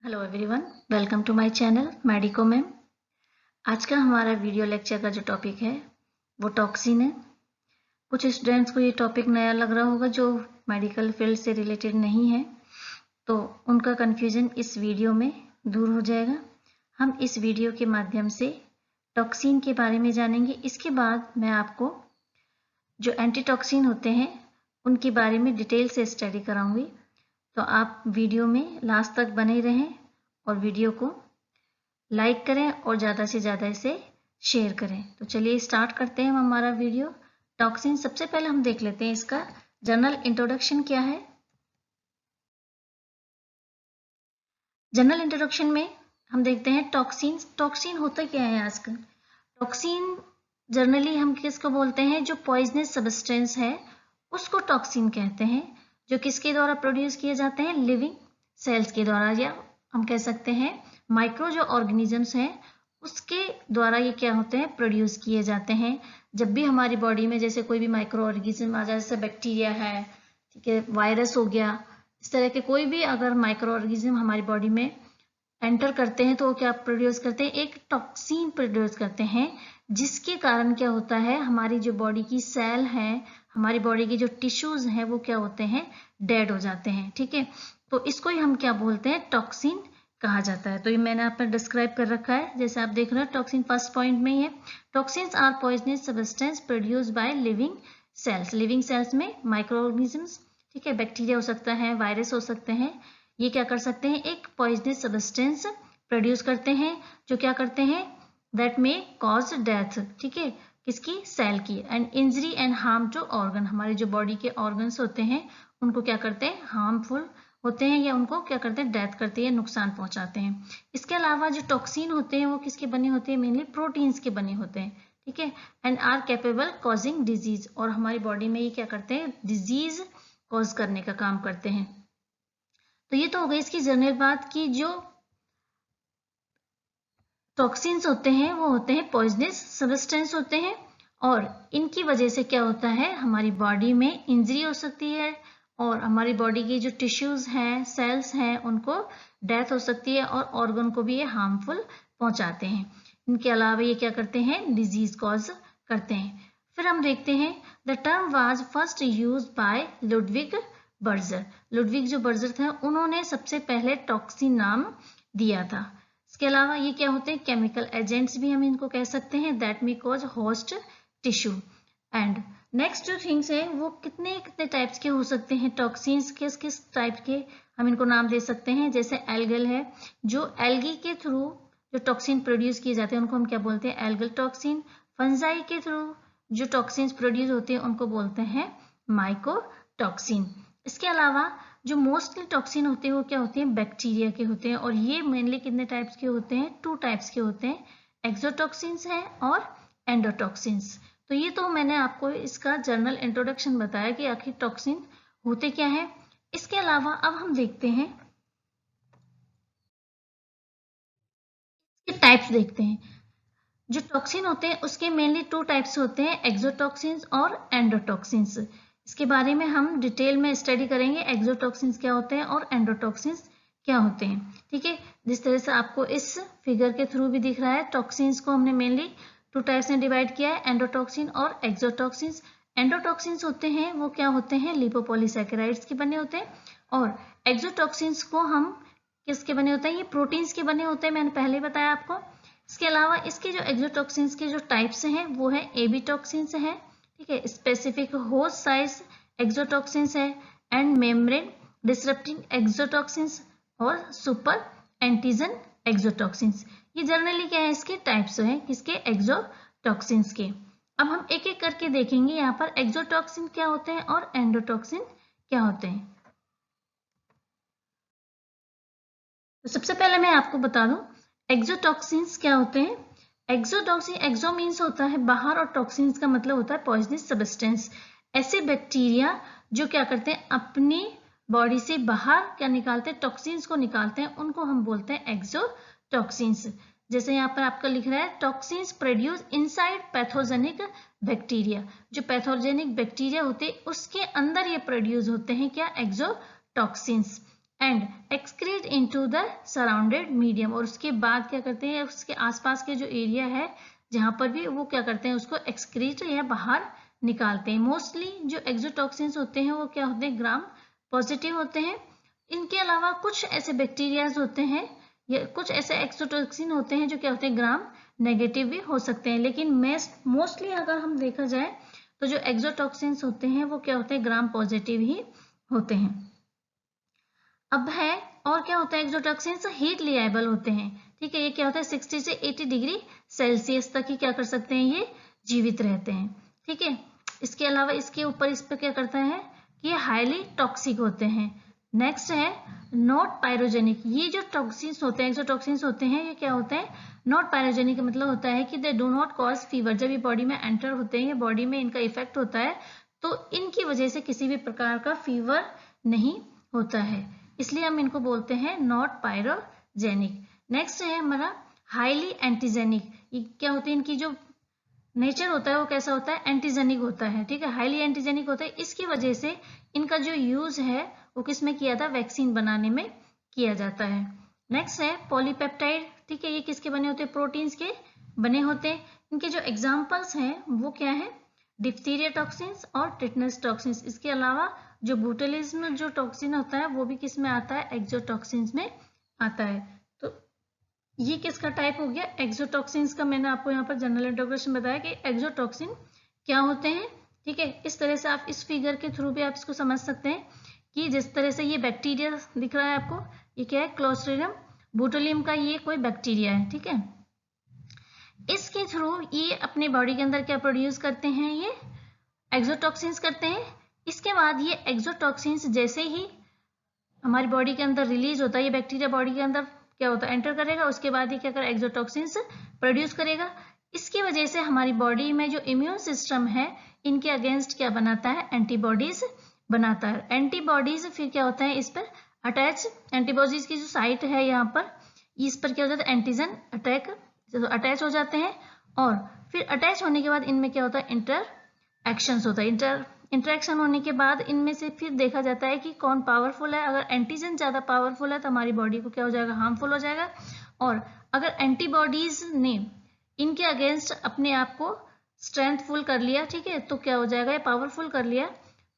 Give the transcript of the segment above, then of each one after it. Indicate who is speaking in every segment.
Speaker 1: Hello everyone, welcome to my channel medico ma'am. आज का हमारा वीडियो लेक्चर का जो टॉपिक है वो टॉक्सिन है। कुछ स्टूडेंट्स को ये टॉपिक नया लग रहा होगा जो मेडिकल फील्ड से रिलेटेड नहीं है, तो उनका कन्फ्यूजन इस वीडियो में दूर हो जाएगा। हम इस वीडियो के माध्यम से टॉक्सिन के बारे में जानेंगे। इसके बाद मैं आपको जो एंटीटॉक्सिन होते हैं उनके बारे में डिटेल से स्टडी कराऊंगी। तो आप वीडियो में लास्ट तक बने रहें और वीडियो को लाइक करें और ज़्यादा से ज़्यादा इसे शेयर करें। तो चलिए स्टार्ट करते हैं हम हमारा वीडियो। टॉक्सिन, सबसे पहले हम देख लेते हैं इसका जनरल इंट्रोडक्शन क्या है। जनरल इंट्रोडक्शन में हम देखते हैं टॉक्सिन। टॉक्सिन होता क्या है आजकल? टॉक्सिन जनरली हम किसको बोलते हैं? जो पॉइजनस सब्सटेंस है उसको टॉक्सिन कहते हैं, जो किसके द्वारा प्रोड्यूस किए जाते हैं? लिविंग सेल्स के द्वारा, या हम कह सकते हैं माइक्रो जो ऑर्गेनिजम्स हैं उसके द्वारा ये क्या होते हैं? प्रोड्यूस किए जाते हैं। जब भी हमारी बॉडी में जैसे कोई भी माइक्रो ऑर्गेनिज्म आ जाए, जैसे बैक्टीरिया है, ठीक है, वायरस हो गया, इस तरह के कोई भी अगर माइक्रो ऑर्गेनिज्म हमारी बॉडी में एंटर करते हैं तो वो क्या प्रोड्यूस करते हैं? एक टॉक्सिन प्रोड्यूस करते हैं, जिसके कारण क्या होता है? हमारी जो बॉडी की सेल है, हमारी बॉडी की जो टिश्यूज हैं वो क्या होते हैं? डेड हो जाते हैं। ठीक है, तो इसको ही हम क्या बोलते हैं? टॉक्सिन कहा जाता है। तो ये मैंने आप पर डिस्क्राइब कर रखा है, जैसे आप देख रहे हो टॉक्सिन फर्स्ट पॉइंट में ही है। Toxins are poisonous substance produce by living cells. Living cells में माइक्रो ऑर्गेनिजम्स, ठीक है, बैक्टीरिया हो सकता है, वायरस हो सकते हैं, ये क्या कर सकते हैं? एक पॉइजनस सब्सटेंस प्रोड्यूस करते हैं, जो क्या करते हैं? दैट में कॉज डेथ, ठीक है, किसकी? सेल की। And injury and harm to organ, हमारे जो बॉडी के ऑर्गन्स होते हैं उनको क्या करते हैं? हार्मफुल होते हैं, या उनको क्या करते हैं? डेथ करते हैं, नुकसान पहुंचाते हैं। इसके अलावा जो टॉक्सिन होते हैं वो किसके बने होते हैं? मेनली प्रोटीन्स के बने होते हैं, ठीक है। And are capable causing disease, और हमारी बॉडी में ये क्या करते हैं? डिजीज कॉज करने का काम करते हैं। तो ये तो हो गई इसकी जनरल बात की जो टॉक्सिन्स होते हैं वो होते हैं पॉइजनस सब्सटेंस होते हैं, और इनकी वजह से क्या होता है? हमारी बॉडी में इंजरी हो सकती है, और हमारी बॉडी की जो टिश्यूज हैं, सेल्स हैं, उनको डेथ हो सकती है, और ऑर्गन को भी ये हार्मफुल पहुंचाते हैं। इनके अलावा ये क्या करते हैं? डिजीज कॉज करते हैं। फिर हम देखते हैं the term was first use by Ludwig Berger. Ludwig जो बर्जर था उन्होंने सबसे पहले टॉक्सिन नाम दिया था। इसके अलावा ये क्या होते हैं? केमिकल एजेंट्स भी हम इनको कह सकते हैं, that may cause host tissue. And next जो थिंग्स है वो कितने कितने टाइप्स के हो सकते हैं? टॉक्सिन्स किस किस टाइप के हम इनको नाम दे सकते हैं? जैसे एल्गल है, जो एल्गी के थ्रू जो टॉक्सिन प्रोड्यूस किए जाते हैं उनको हम क्या बोलते हैं? Algal toxin. फंजाई के थ्रू जो टॉक्सिन्स प्रोड्यूस होते हैं उनको बोलते हैं माइकोटॉक्सिन। इसके अलावा जो मोस्टली टॉक्सिन होते हैं वो क्या होते हैं? बैक्टीरिया के होते हैं, और ये मेनली कितने टाइप्स के होते हैं? 2 टाइप्स के होते हैं, एक्सोटॉक्सिन्स हैं और एंडोटॉक्सिन्स। तो ये तो मैंने आपको इसका जनरल इंट्रोडक्शन बताया कि आखिर टॉक्सिन होते क्या है। इसके अलावा अब हम देखते हैं इसके टाइप्स देखते हैं। जो टॉक्सिन होते हैं उसके मेनली 2 टाइप्स होते हैं, एक्सोटॉक्सिन्स और एंडोटॉक्सिन्स। इसके बारे में हम डिटेल में स्टडी करेंगे, एक्सोटॉक्सिन्स क्या होते हैं और एंडोटॉक्सिन्स क्या होते हैं, ठीक है। जिस तरह से आपको इस फिगर के थ्रू भी दिख रहा है, टॉक्सिन्स को हमने मेनली 2 टाइप्स में डिवाइड किया है, एंडोटॉक्सिन और एक्सोटॉक्सिन्स। एंडोटॉक्सिन्स होते हैं वो क्या होते हैं? लिपोपॉलीसैकेराइड्स के बने होते हैं, और एक्सोटॉक्सिन्स को हम किसके बने होते हैं? ये प्रोटीन्स के बने होते हैं, मैंने पहले बताया आपको। इसके अलावा इसके जो एक्सोटॉक्सिन्स के जो टाइप्स हैं वो है एबी टॉक्सिन्स है, ठीक है, स्पेसिफिक होस्ट साइज एक्सोटॉक्सिन्स है, एंड मेम्ब्रेन डिसरप्टिंग एक्सोटॉक्सिन्स, और सुपर एंटीजन एक्सोटॉक्सिन्स। ये जनरली क्या है? इसके टाइप्स हैं, किसके? एक्सोटॉक्सिन्स के। अब हम एक एक करके देखेंगे यहाँ पर एक्सोटॉक्सिन क्या होते हैं और एंडोटॉक्सिन क्या होते हैं। तो सबसे पहले मैं आपको बता दूं एक्सोटॉक्सिन्स क्या होते हैं। एक्सोटॉक्सिन, एक्सो मीन्स होता है बाहर, और टॉक्सिन्स का मतलब होता है पॉइजनस सब्सटेंस। ऐसे बैक्टीरिया जो क्या करते हैं? अपनी बॉडी से बाहर क्या निकालते हैं? टॉक्सिन्स को निकालते हैं, उनको हम बोलते हैं एक्सोटॉक्सिन्स। जैसे यहाँ पर आपका लिख रहा है toxins produce inside pathogenic bacteria. जो पैथोजेनिक बैक्टीरिया होते हैं उसके अंदर ये प्रोड्यूस होते हैं क्या? Exotoxins. And excrete into the surrounded medium, और उसके बाद क्या करते हैं, उसके आसपास के जो एरिया है जहां पर भी, वो क्या करते हैं, उसको एक्सक्रीट या बाहर निकालते हैं। मोस्टली जो एक्सोटॉक्सिन्स होते हैं वो क्या होते हैं, ग्राम पॉजिटिव होते हैं। इनके अलावा कुछ ऐसे बैक्टीरियाज होते हैं या कुछ ऐसे एक्सोटॉक्सिन होते हैं जो क्या होते हैं, ग्राम नेगेटिव भी हो सकते हैं। लेकिन मोस्टली अगर हम देखा जाए तो जो एक्सोटॉक्सिन्स होते हैं वो क्या होते हैं, ग्राम पॉजिटिव ही होते हैं। अब है और क्या होता है, एक्सोटॉक्सिन्स हीट लिएबल होते हैं। ठीक है, ये क्या होता है, 60 से 80 डिग्री सेल्सियस तक ही क्या कर सकते हैं, ये जीवित रहते हैं। ठीक है, इसके अलावा इसके ऊपर इस पर क्या करता है कि ये हाईली टॉक्सिक होते हैं। नेक्स्ट है नॉट पायरोजेनिक। ये जो टॉक्सिन्स होते हैं, एक्सोटॉक्सिन्स होते हैं, ये क्या होते हैं, नॉट पायरोजेनिक का मतलब होता है कि they do not cause fever. जब ये बॉडी में एंटर होते हैं, ये बॉडी में इनका इफेक्ट होता है तो इनकी वजह से किसी भी प्रकार का फीवर नहीं होता है, इसलिए हम इनको बोलते हैं नॉट पायरोजेनिक। नेक्स्ट है हमारा हाईली एंटीजेनिक। ये क्या होते हैं, इनकी जो नेचर होता है वो कैसा होता है, एंटीजेनिक होता है। ठीक है, हाईली एंटीजेनिक होता है, इसकी वजह से इनका जो यूज है वो किस में किया था, वैक्सीन बनाने में किया जाता है। नेक्स्ट है पॉलीपेप्टाइड। ठीक है, ये किसके बने होते हैं, प्रोटीन्स के बने होते हैं। इनके जो एग्जाम्पल्स हैं वो क्या है, डिप्थीरिया टॉक्सिन्स और टिटनस टॉक्सिन्स। इसके अलावा जो बोtulism जो टॉक्सिन होता है वो भी किस में आता है, एक्सोटॉक्सिन्स में आता है। तो ये किसका टाइप हो गया, एक्सोटॉक्सिन्स का। मैंने आपको यहाँ पर जनरल इंट्रोडक्शन बताया कि एक्सोटॉक्सिन क्या होते हैं। ठीक है, इस तरह से आप इस फिगर के थ्रू भी आप इसको समझ सकते हैं कि जिस तरह से ये बैक्टीरिया दिख रहा है आपको, ये क्या है, क्लोस्ट्रिडियम बोटुलियम का ये कोई बैक्टीरिया है। ठीक है, इसके थ्रू ये अपने बॉडी के अंदर क्या प्रोड्यूस करते हैं, ये एक्सोटॉक्सिन्स करते हैं। इसके बाद ये एक्सोटॉक्सिन्स जैसे ही हमारी बॉडी के अंदर रिलीज होता है, ये बैक्टीरिया बॉडी के अंदर क्या होता है, एंटर करेगा, उसके बाद ये क्या करेगा, एक्सोटॉक्सिन्स प्रोड्यूस करेगा। इसकी वजह से हमारी बॉडी में जो इम्यून सिस्टम है इनके अगेंस्ट क्या बनाता है, एंटीबॉडीज बनाता है। एंटीबॉडीज फिर क्या होता है, इस पर अटैच, एंटीबॉडीज की जो साइट है यहाँ पर, इस पर क्या हो जाता है, एंटीजन अटैच हो जाते हैं। और फिर अटैच होने के बाद इनमें क्या होता है, इंटरएक्शंस होता है। इंटरेक्शन होने के बाद इनमें से फिर देखा जाता है कि कौन पावरफुल है। अगर एंटीजन ज्यादा पावरफुल है तो हमारी बॉडी को क्या हो जाएगा, हार्मफुल हो जाएगा। और अगर एंटीबॉडीज ने इनके अगेंस्ट अपने आप को स्ट्रेंथफुल कर लिया, ठीक है, तो क्या हो जाएगा, ये पावरफुल कर लिया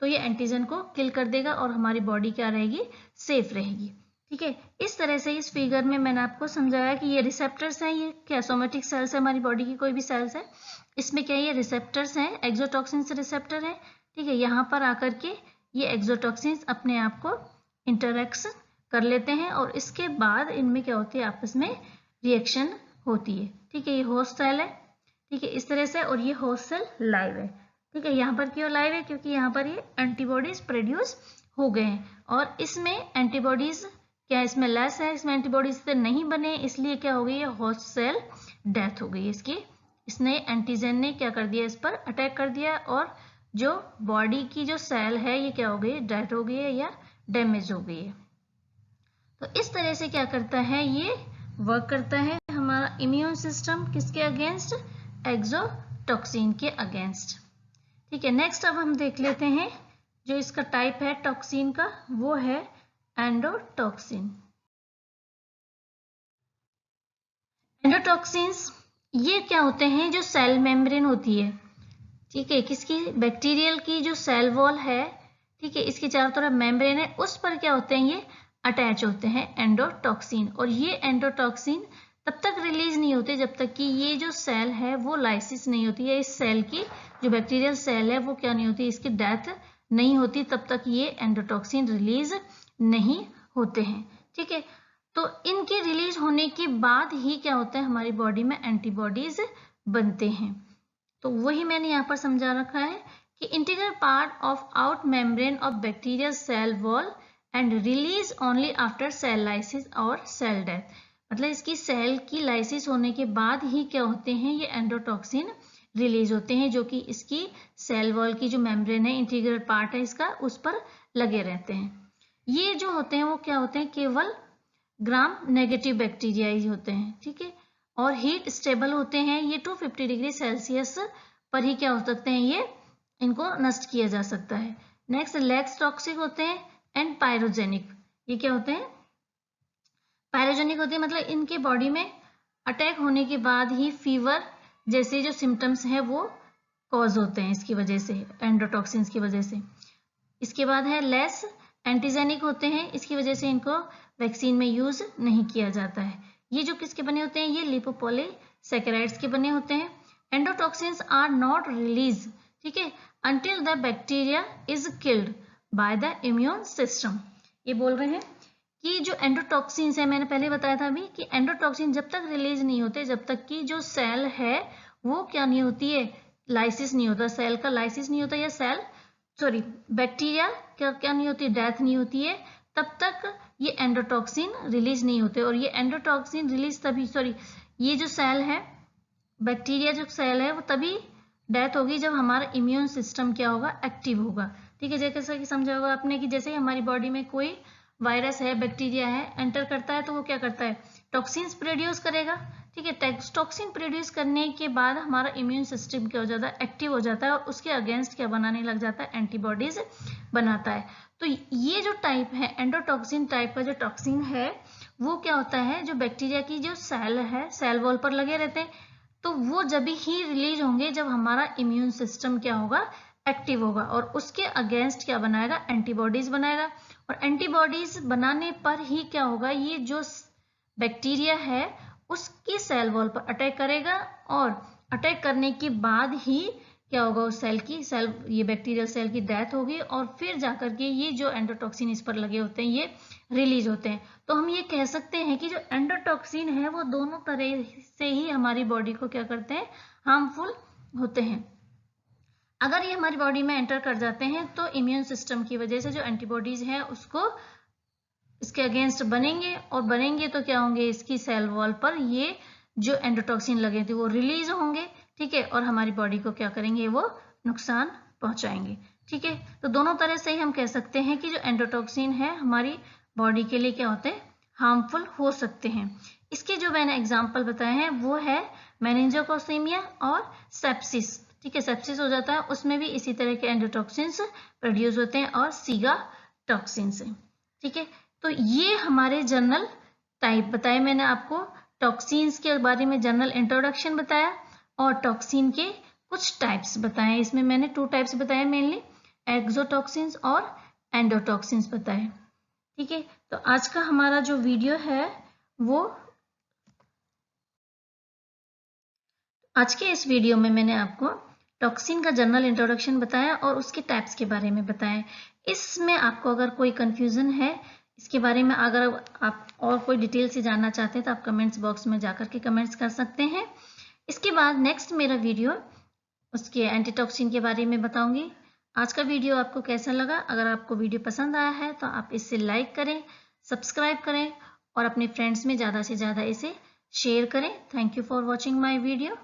Speaker 1: तो ये एंटीजन को किल कर देगा और हमारी बॉडी क्या रहेगी, सेफ रहेगी। ठीक है, इस तरह से इस फिगर में मैंने आपको समझाया कि ये रिसेप्टर्स हैं, ये क्या सोमेटिक सेल्स है, हमारी बॉडी की कोई भी सेल्स है, इसमें क्या ये रिसेप्टर्स हैं, एक्सोटॉक्सिन से रिसेप्टर है। ठीक है, यहाँ पर आकर के ये एक्सोटॉक्सिन्स अपने आप को इंटरैक्ट कर लेते हैं और इसके बाद इनमें क्या होती है, आपस में रिएक्शन होती है। ठीक है, ये होस्ट सेल है। ठीक है, इस तरह से, और ये होस्ट सेल लाइव है। ठीक है, यहाँ पर क्यों लाइव है, क्योंकि यहाँ पर ये एंटीबॉडीज प्रोड्यूस हो गए हैं और इसमें एंटीबॉडीज क्या इसमें लेस है, इसमें एंटीबॉडीज से नहीं बने, इसलिए क्या हो गई है, होस्ट सेल डेथ हो गई इसकी। इसने एंटीजन ने क्या कर दिया, इस पर अटैक कर दिया और जो बॉडी की जो सेल है ये क्या हो गई, डेथ हो गई है या डैमेज हो गई है। तो इस तरह से क्या करता है, ये वर्क करता है हमारा इम्यून सिस्टम, किसके अगेंस्ट, एक्सोटॉक्सिन के अगेंस्ट। ठीक है, नेक्स्ट अब हम देख लेते हैं जो इसका टाइप है टॉक्सिन का, वो है एंडोटॉक्सिन। एंडोटॉक्सिन्स ये क्या होते हैं, जो सेल मेम्ब्रेन होती है, ठीक है, किसकी, बैक्टीरियल की जो सेल वॉल है, ठीक है, इसके चारों तरफ मेम्ब्रेन है, उस पर क्या होते हैं, ये अटैच होते हैं एंडोटॉक्सिन। और ये एंडोटॉक्सिन तब तक रिलीज नहीं होते जब तक कि ये जो सेल है वो लाइसिस नहीं होती है, इस सेल की जो बैक्टीरियल सेल है वो क्या नहीं होती, इसकी डेथ नहीं होती, तब तक ये एंडोटॉक्सिन रिलीज नहीं होते हैं। ठीक है, तो इनके रिलीज होने के बाद ही क्या होता है, हमारी बॉडी में एंटीबॉडीज बनते हैं। तो वही मैंने यहाँ पर समझा रखा है कि integral part of out membrane of bacterial cell wall and release only after cell lysis और सेल डेथ। मतलब इसकी सेल की लाइसिस होने के बाद ही क्या होते हैं, ये एंडोटॉक्सिन रिलीज होते हैं, जो कि इसकी सेल वॉल की जो मेम्ब्रेन है, इंटीग्रल पार्ट है इसका, उस पर लगे रहते हैं। ये जो होते हैं वो क्या होते हैं, केवल ग्राम नेगेटिव बैक्टीरिया ही होते हैं। ठीक है, और हीट स्टेबल होते हैं, ये 250 डिग्री सेल्सियस पर ही क्या हो सकते हैं, ये इनको नष्ट किया जा सकता है। नेक्स्ट लेग्स टॉक्सिक होते हैं एंड पायरोजेनिक। ये क्या होते हैं, पायरोजेनिक होते हैं, मतलब इनके बॉडी में अटैक होने के बाद ही फीवर जैसे जो सिम्टम्स हैं वो कॉज होते हैं इसकी वजह से, एंडोटॉक्सिन्स की वजह से। इसके बाद है लेस एंटीजेनिक होते हैं, इसकी वजह से इनको वैक्सीन में यूज नहीं किया जाता है। ये जो किसके बने होते हैं, ये लिपोपॉलीसैकेराइड्स के बने होते हैं। एंडोटॉक्सिन्स आर नॉट रिलीज, ठीक है, until the bacteria is killed by the immune system. ये बोल रहे हैं कि जो एंडोटॉक्सिन्स है, मैंने पहले बताया था अभी कि एंडोटॉक्सिन जब तक रिलीज नहीं होते, जब तक कि जो सेल है वो क्या नहीं होती है, लाइसिस नहीं होता, सेल का लाइसिस नहीं होता, या बैक्टीरिया क्या नहीं होती, डेथ नहीं होती है, तब तक ये एंडोटॉक्सिन रिलीज नहीं होते। और ये एंडोटॉक्सिन रिलीज तभी, ये जो सेल है, बैक्टीरिया जो सेल है वो तभी डेथ होगी जब हमारा इम्यून सिस्टम क्या होगा, एक्टिव होगा। ठीक है, जैसा कि समझा होगा आपने कि जैसे ही हमारी बॉडी में कोई वायरस है, बैक्टीरिया है, एंटर करता है तो वो क्या करता है, टॉक्सिन्स प्रोड्यूस करेगा। ठीक है, टॉक्सिन प्रोड्यूस करने के बाद हमारा इम्यून सिस्टम क्या हो जाता है, एक्टिव हो जाता है, और उसके अगेंस्ट क्या बनाने लग जाता है, एंटीबॉडीज बनाता है। तो ये जो टाइप है, एंडोटॉक्सिन टाइप का जो टॉक्सिन है, वो क्या होता है, जो बैक्टीरिया की जो सेल है, सेल वॉल पर लगे रहते हैं, तो वो जब ही रिलीज होंगे जब हमारा इम्यून सिस्टम क्या होगा, एक्टिव होगा, और उसके अगेंस्ट क्या बनाएगा, एंटीबॉडीज बनाएगा। और एंटीबॉडीज बनाने पर ही क्या होगा, ये जो बैक्टीरिया है उसकी सेल वॉल पर अटैक करेगा, और अटैक करने के बाद ही क्या होगा, उस ये बैक्टीरियल सेल की डेथ होगी, और फिर जाकर के ये जो एंडोटॉक्सिन इस पर लगे होते हैं ये रिलीज होते हैं। तो हम ये कह सकते हैं कि जो एंडोटॉक्सिन है वो दोनों तरह से ही हमारी बॉडी को क्या करते हैं, हार्मफुल होते हैं। अगर ये हमारी बॉडी में एंटर कर जाते हैं तो इम्यून सिस्टम की वजह से जो एंटीबॉडीज है उसको इसके अगेंस्ट बनेंगे तो क्या होंगे, इसकी सेल वॉल पर ये जो एंडोटॉक्सिन लगे थे वो रिलीज होंगे। ठीक है, और हमारी बॉडी को क्या करेंगे, वो नुकसान पहुंचाएंगे। ठीक है, तो दोनों तरह से ही हम कह सकते हैं कि जो एंडोटॉक्सिन है हमारी बॉडी के लिए क्या होते हैं, हार्मफुल हो सकते हैं। इसके जो मैंने एग्जाम्पल बताए हैं वो है मेनिंजोकोसीमिया और सेप्सिस। ठीक है, सेप्सिस हो जाता है, उसमें भी इसी तरह के एंडोटॉक्सिन्स प्रोड्यूस होते हैं, और सीगा टॉक्सिन से। ठीक है, तो ये हमारे जनरल टाइप बताए मैंने आपको, टॉक्सिन्स के बारे में जनरल इंट्रोडक्शन बताया, और टॉक्सिन के कुछ टाइप्स बताए। इसमें मैंने 2 टाइप्स बताए मेनली, एक्सोटॉक्सिन्स और एंडोटॉक्सिन्स बताए। ठीक है, तो आज का हमारा जो वीडियो है वो, आज के इस वीडियो में मैंने आपको टॉक्सिन का जनरल इंट्रोडक्शन बताया और उसके टाइप्स के बारे में बताया। इसमें आपको अगर कोई कंफ्यूजन है इसके बारे में, अगर आप और कोई डिटेल से जानना चाहते हैं तो आप कमेंट्स बॉक्स में जाकर के कमेंट्स कर सकते हैं। इसके बाद नेक्स्ट मेरा वीडियो उसके एंटीटॉक्सिन के बारे में बताऊंगी। आज का वीडियो आपको कैसा लगा? अगर आपको वीडियो पसंद आया है तो आप इसे लाइक करें, सब्सक्राइब करें और अपने फ्रेंड्स में ज़्यादा से ज़्यादा इसे शेयर करें। Thank you for watching my video.